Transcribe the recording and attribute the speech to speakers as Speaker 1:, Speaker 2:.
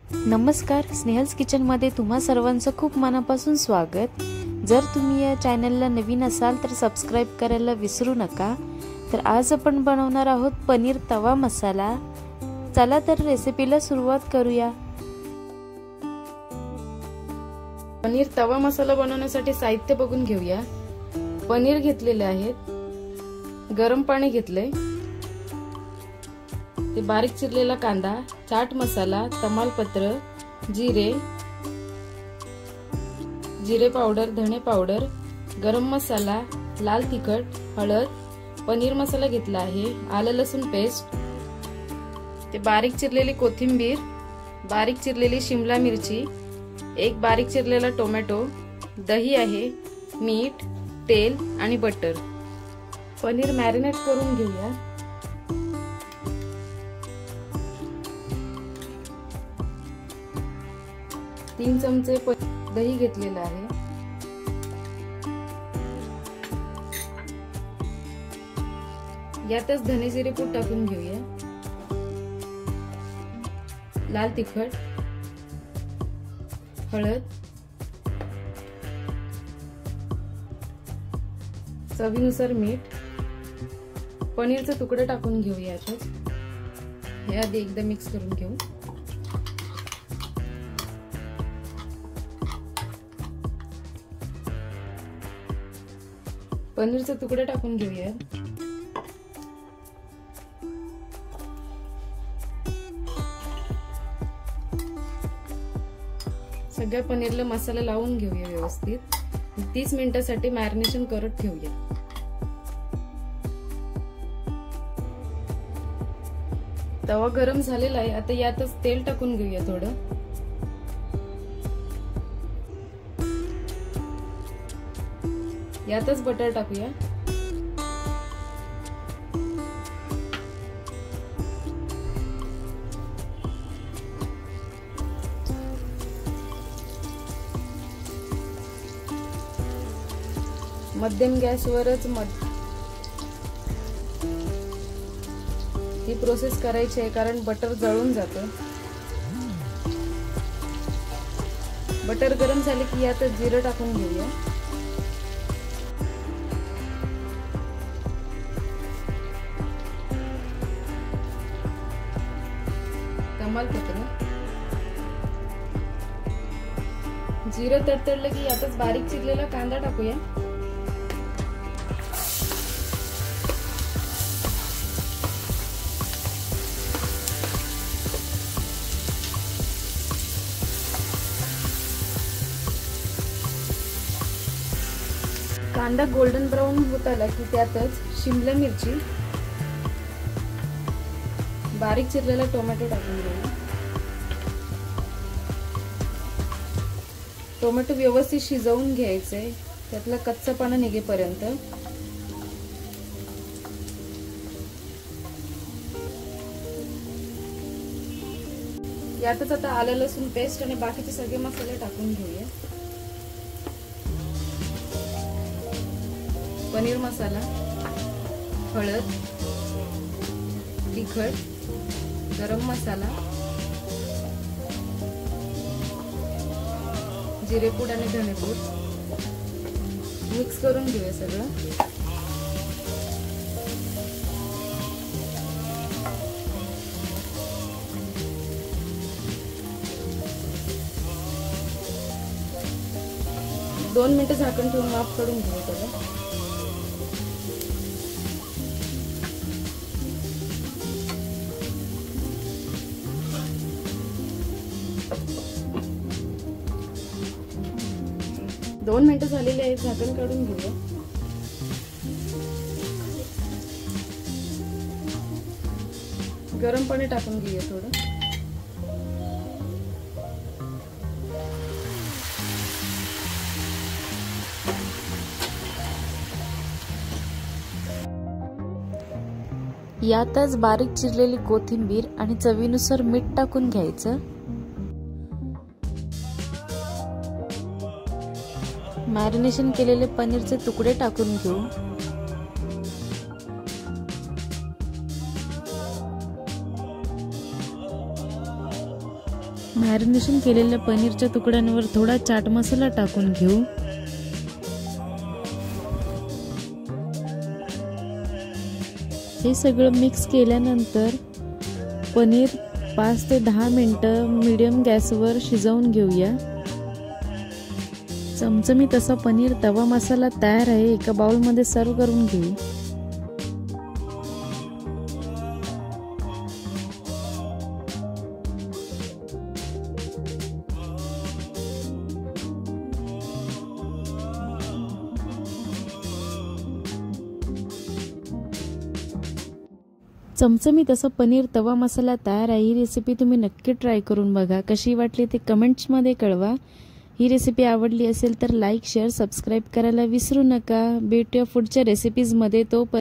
Speaker 1: नमस्कार, स्नेहल्स किचनमध्ये तुम्हा सर्वांचं खूप मनापासून स्वागत। जर तुम्ही या चॅनलला नवीन असाल तर सबस्क्राइब करायला विसरू नका। तर आज आपण बनवणार आहोत पनीर तवा मसाला। चला तर रेसिपीला सुरुवात करूया। पनीर तवा मसाला बनवण्यासाठी साहित्य बघून घेऊया। पनीर घेतलेले आहेत, गरम पाणी घेतले, ते बारीक चिरलेला कांदा, चाट मसाला, तमालपत्र, जिरे पावडर, धणे पावडर, गरम मसाला, लाल तिखट, हळद, पनीर मसाला घेतला आहे, आलं लसूण पेस्ट, ते बारीक चिरलेली कोथिंबीर, बारीक चिरलेली शिमला मिरची, एक बारीक चिरलेला टोमॅटो, दही आहे, मीठ, तेल आणि बटर। पनीर मॅरिनेट करून घेऊया। तीन चमचे दही घेतलेला आहे, यातच धने जिरे पूड टाकून घेऊया, लाल तिखट, हळद, चवीनुसार मीठ, पनीरचे तुकडे टाकून घेऊया। यातच हे आधी एकदा मिक्स करून घेऊ। पनीरचे तुकडे टाकून घेऊया। सगळ्या पनीरला मसाला लावून घेऊया व्यवस्थित। 30 मिनिटांसाठी मॅरिनेशन करत ठेवूया। तवा गरम झालेला आहे, आता यातच तेल टाकून घेऊया थोडं। यातच बटर टाकूया। मध्यम गॅसवरच ही प्रोसेस करायची आहे, कारण बटर जळून जातं। बटर गरम झाले की यातच जिरं टाकून घेऊया। तमालपत्र, जिरं तडतडलं की यातच बारीक चिरलेला कांदा टाकूया। कांदा गोल्डन ब्राउन होत आला की त्यातच शिमला मिरची, बारीक चिरलेला टोमॅटो टाकून घेऊया। टोमॅटो व्यवस्थित शिजवून घ्यायचे, त्यातला कच्चापणा निघेपर्यंत। यातच आता आलं लसूण पेस्ट आणि बाकीचे सगळे मसाले टाकून घेऊया। पनीर मसाला, हळद, तिखट, गरम मसाला, जिरेपूड आणि धनेपूड मिक्स करून घेऊया सगळं। दोन मिनिटं झाकण ठेवून वाफ करून घेऊया सगळं। दोन मिनिटं झालेली आहेत, झाकण काढून घेऊया। गरम पाणी टाकून घेऊया थोडं। यातच बारीक चिरलेली कोथिंबीर आणि चवीनुसार मीठ टाकून घ्यायचं। मॅरिनेशन केलेले पनीरचे तुकडे टाकून घेऊ। मॅरिनेशन केलेल्या पनीरच्या तुकड्यांवर थोडा चाट मसाला टाकून घेऊ। हे सगळं मिक्स केल्यानंतर पनीर 5 ते 10 मिनिटं मीडियम गॅसवर शिजवून घेऊया। चमचमीत असा पनीर तवा मसाला तयार आहे। एका बाउलमध्ये सर्व करून घेऊ। चमचमीत असं पनीर तवा मसाला तयार आहे। ही रेसिपी तुम्ही नक्की ट्राय करून बघा। कशी वाटली ते कमेंट्समध्ये कळवा। ही रेसिपी आवडली असेल तर लाईक, शेअर, सबस्क्राईब करायला विसरू नका। भेटूया पुढच्या रेसिपीजमध्ये।